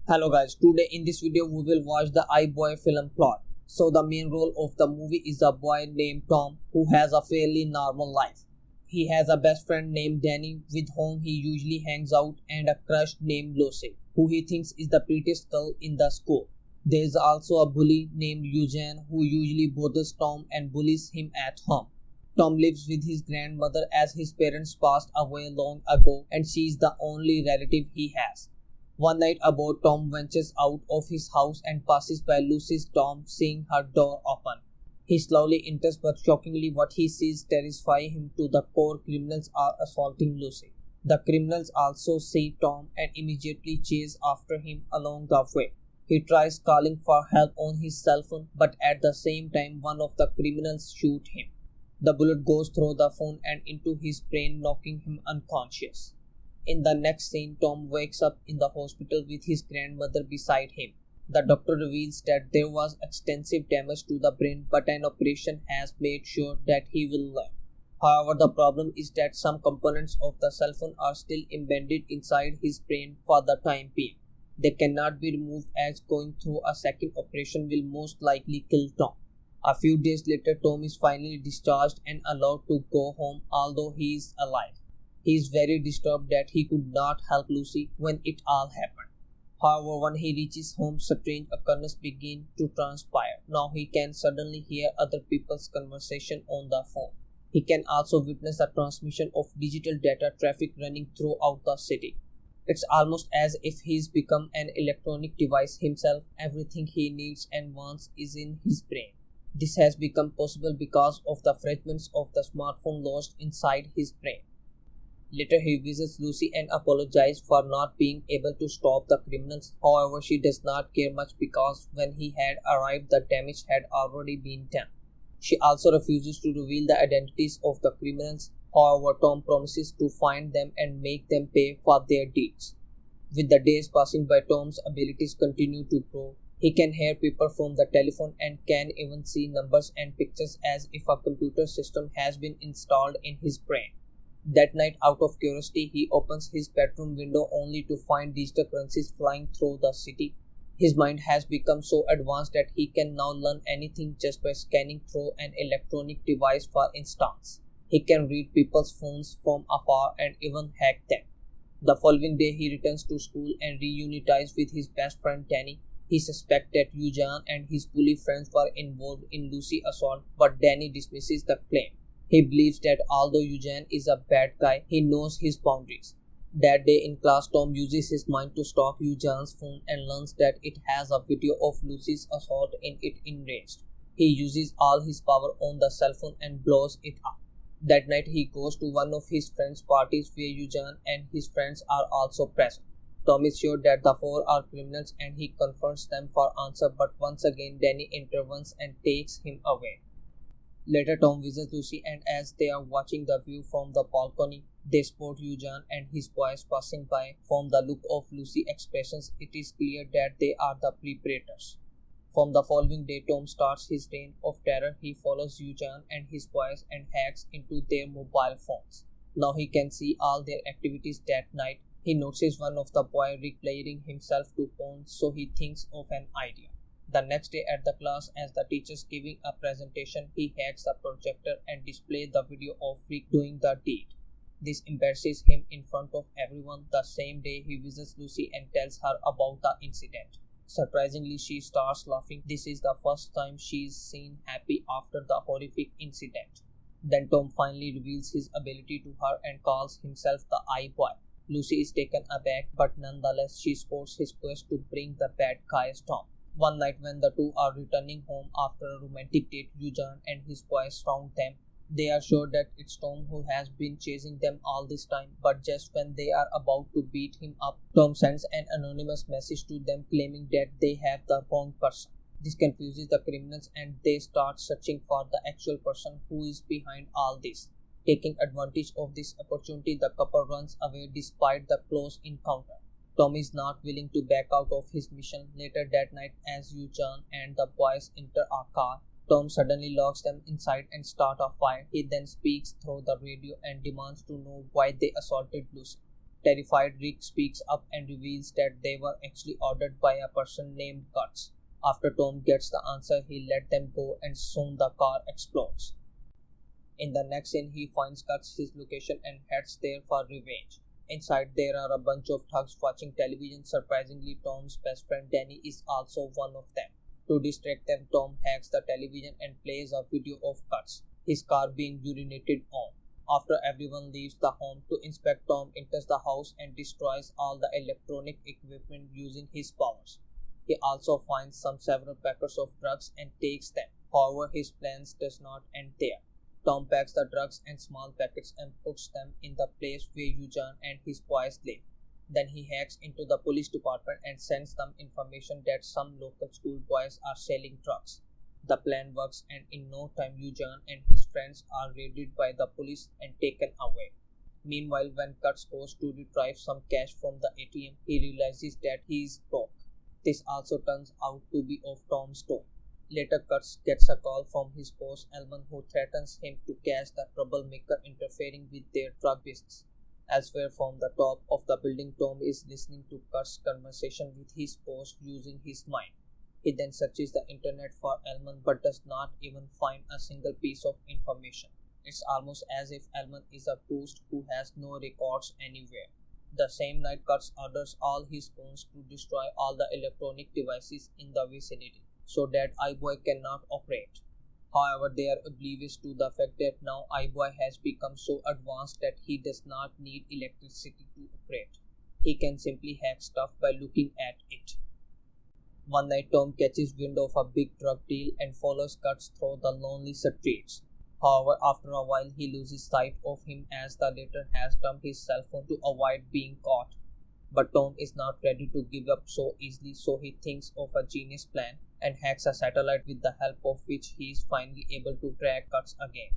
Hello guys, today in this video we will watch the iBoy film plot. So the main role of the movie is a boy named Tom who has a fairly normal life. He has a best friend named Danny with whom he usually hangs out and a crush named Lucy who he thinks is the prettiest girl in the school. There is also a bully named Eugene who usually bothers Tom and bullies him at home. Tom lives with his grandmother as his parents passed away long ago and she is the only relative he has. One night about Tom ventures out of his house and passes by Lucy's dorm, seeing her door open. He slowly enters, but shockingly what he sees terrifies him to the core. Criminals are assaulting Lucy. The criminals also see Tom and immediately chase after him along the way. He tries calling for help on his cell phone, but at the same time one of the criminals shoots him. The bullet goes through the phone and into his brain, knocking him unconscious. In the next scene, Tom wakes up in the hospital with his grandmother beside him. The doctor reveals that there was extensive damage to the brain, but an operation has made sure that he will live. However, the problem is that some components of the cell phone are still embedded inside his brain for the time being. They cannot be removed, as going through a second operation will most likely kill Tom. A few days later, Tom is finally discharged and allowed to go home, although he is alive. He is very disturbed that he could not help Lucy when it all happened. However, when he reaches home, strange occurrences begin to transpire. Now he can suddenly hear other people's conversation on the phone. He can also witness the transmission of digital data traffic running throughout the city. It's almost as if he's become an electronic device himself. Everything he needs and wants is in his brain. This has become possible because of the fragments of the smartphone lost inside his brain. Later, he visits Lucy and apologizes for not being able to stop the criminals. However, she does not care much because when he had arrived, the damage had already been done. She also refuses to reveal the identities of the criminals. However, Tom promises to find them and make them pay for their deeds. With the days passing by, Tom's abilities continue to grow. He can hear people from the telephone and can even see numbers and pictures as if a computer system has been installed in his brain. That night, out of curiosity, he opens his bedroom window only to find digital currencies flying through the city. His mind has become so advanced that he can now learn anything just by scanning through an electronic device. For instance, he can read people's phones from afar and even hack them. The following day, he returns to school and reunites with his best friend Danny. He suspects that Eugene and his bully friends were involved in Lucy's assault, but Danny dismisses the claim. He believes that although Eugene is a bad guy, he knows his boundaries. That day in class, Tom uses his mind to stalk Eugene's phone and learns that it has a video of Lucy's assault in it enraged. He uses all his power on the cell phone and blows it up. That night, he goes to one of his friends' parties where Eugene and his friends are also present. Tom is sure that the four are criminals and he confronts them for answer, but once again Danny intervenes and takes him away. Later, Tom visits Lucy, and as they are watching the view from the balcony, they spot Eugene and his boys passing by. From the look of Lucy's expressions, it is clear that they are the preparators. From the following day, Tom starts his reign of terror. He follows Eugene and his boys and hacks into their mobile phones. Now he can see all their activities that night. He notices one of the boys replaying himself to porn, so he thinks of an idea. The next day at the class, as the teacher is giving a presentation, he hacks the projector and displays the video of Rick doing the deed. This embarrasses him in front of everyone. The same day, he visits Lucy and tells her about the incident. Surprisingly, she starts laughing. This is the first time she is seen happy after the horrific incident. Then Tom finally reveals his ability to her and calls himself the iBoy. Lucy is taken aback, but nonetheless she supports his quest to bring the bad guys Tom. One night when the two are returning home after a romantic date, Eugene and his boys surround them. They are sure that it's Tom who has been chasing them all this time, but just when they are about to beat him up, Tom sends an anonymous message to them claiming that they have the wrong person. This confuses the criminals and they start searching for the actual person who is behind all this. Taking advantage of this opportunity, the couple runs away despite the close encounter. Tom is not willing to back out of his mission. Later that night, as Eugene and the boys enter a car, Tom suddenly locks them inside and starts a fire. He then speaks through the radio and demands to know why they assaulted Lucy. Terrified, Rick speaks up and reveals that they were actually ordered by a person named Kurtz. After Tom gets the answer, he lets them go and soon the car explodes. In the next scene, he finds Kurtz his location and heads there for revenge. Inside, there are a bunch of thugs watching television. Surprisingly, Tom's best friend Danny is also one of them. To distract them, Tom hacks the television and plays a video of Kurtz, his car being urinated on. After everyone leaves the home to inspect, Tom enters the house and destroys all the electronic equipment using his powers. He also finds several packets of drugs and takes them. However, his plans does not end there. Tom packs the drugs and small packets and puts them in the place where Eugene and his boys live. Then he hacks into the police department and sends them information that some local school boys are selling drugs. The plan works, and in no time Eugene and his friends are raided by the police and taken away. Meanwhile, when Kurtz goes to retrieve some cash from the ATM, he realizes that he is broke. This also turns out to be of Tom's doing. Later, Kurtz gets a call from his boss Elman, who threatens him to catch the troublemaker interfering with their drug business. Elsewhere from the top of the building, Tom is listening to Kurtz's conversation with his boss using his mind. He then searches the internet for Elman but does not even find a single piece of information. It's almost as if Elman is a ghost who has no records anywhere. The same night, Kurtz orders all his goons to destroy all the electronic devices in the vicinity, so that iBoy cannot operate. However, they are oblivious to the fact that now iBoy has become so advanced that he does not need electricity to operate. He can simply hack stuff by looking at it. One night, Tom catches wind of a big drug deal and follows Kurtz through the lonely streets. However, after a while, he loses sight of him as the latter has dumped his cell phone to avoid being caught. But Tom is not ready to give up so easily, so he thinks of a genius plan and hacks a satellite, with the help of which he is finally able to track Kurtz again.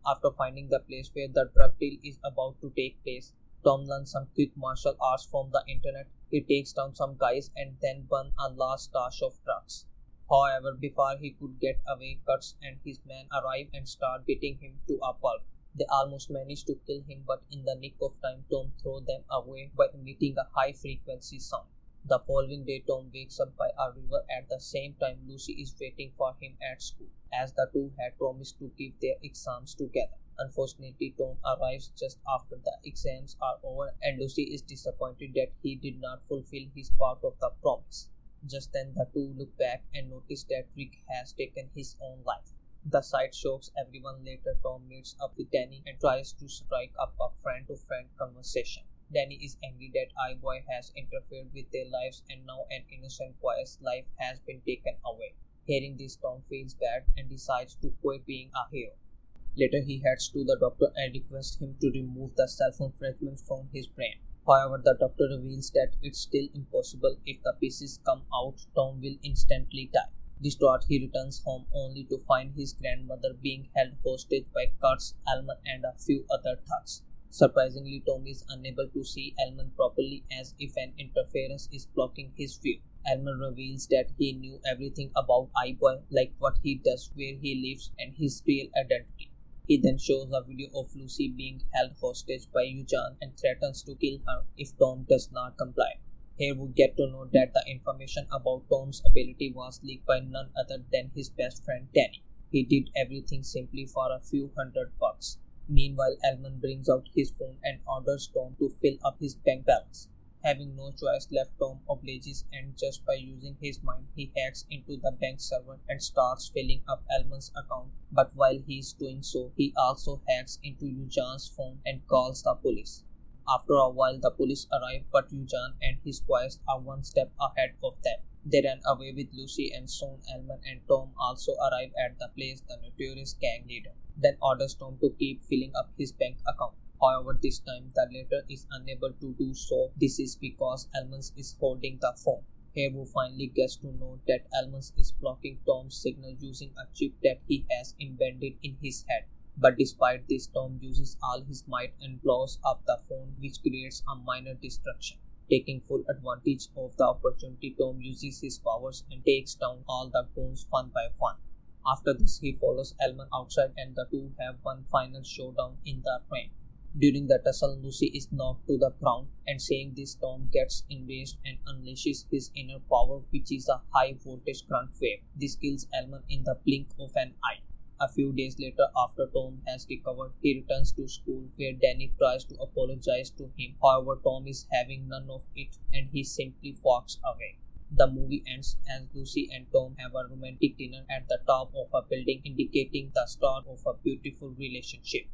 After finding the place where the drug deal is about to take place, Tom learns some quick martial arts from the internet. He takes down some guys and then burns a large stash of drugs. However, before he could get away, Kurtz and his men arrive and start beating him to a pulp. They almost manage to kill him, but in the nick of time, Tom throws them away by emitting a high-frequency sound. The following day, Tom wakes up by a river. At the same time, Lucy is waiting for him at school, as the two had promised to give their exams together. Unfortunately, Tom arrives just after the exams are over, and Lucy is disappointed that he did not fulfill his part of the promise. Just then, the two look back and notice that Rick has taken his own life. The sight shocks everyone. Later, Tom meets up with Danny and tries to strike up a friend-to-friend conversation. Danny is angry that iBoy has interfered with their lives and now an innocent boy's life has been taken away. Hearing this, Tom feels bad and decides to quit being a hero. Later, he heads to the doctor and requests him to remove the cell phone fragments from his brain. However, the doctor reveals that it's still impossible. If the pieces come out, Tom will instantly die. Distraught, he returns home only to find his grandmother being held hostage by Kurtz, Elman, and a few other thugs. Surprisingly, Tom is unable to see Elman properly, as if an interference is blocking his view. Elman reveals that he knew everything about iBoy, like what he does, where he lives, and his real identity. He then shows a video of Lucy being held hostage by Eugene and threatens to kill her if Tom does not comply. Here we get to know that the information about Tom's ability was leaked by none other than his best friend Danny. He did everything simply for a few $100. Meanwhile, Elman brings out his phone and orders Tom to fill up his bank balance. Having no choice left, Tom obliges, and just by using his mind, he hacks into the bank server and starts filling up Elman's account. But while he is doing so, he also hacks into Eugene's phone and calls the police. After a while, the police arrive, but Eugene and his boys are one step ahead of them. They run away with Lucy, and soon Elman and Tom also arrive at the place. The notorious gang leader then orders Tom to keep filling up his bank account. However, this time the latter is unable to do so. This is because Elman is holding the phone. Here we finally get to know that Elman is blocking Tom's signal using a chip that he has embedded in his head. But despite this, Tom uses all his might and blows up the phone, which creates a minor distraction. Taking full advantage of the opportunity, Tom uses his powers and takes down all the goons one by one. After this, he follows Elman outside and the two have one final showdown in the train. During the tussle, Lucy is knocked to the ground, and seeing this, Tom gets enraged and unleashes his inner power, which is a high voltage current wave. This kills Elmer in the blink of an eye. A few days later, after Tom has recovered, he returns to school where Danny tries to apologize to him. However, Tom is having none of it and he simply walks away. The movie ends as Lucy and Tom have a romantic dinner at the top of a building, indicating the start of a beautiful relationship.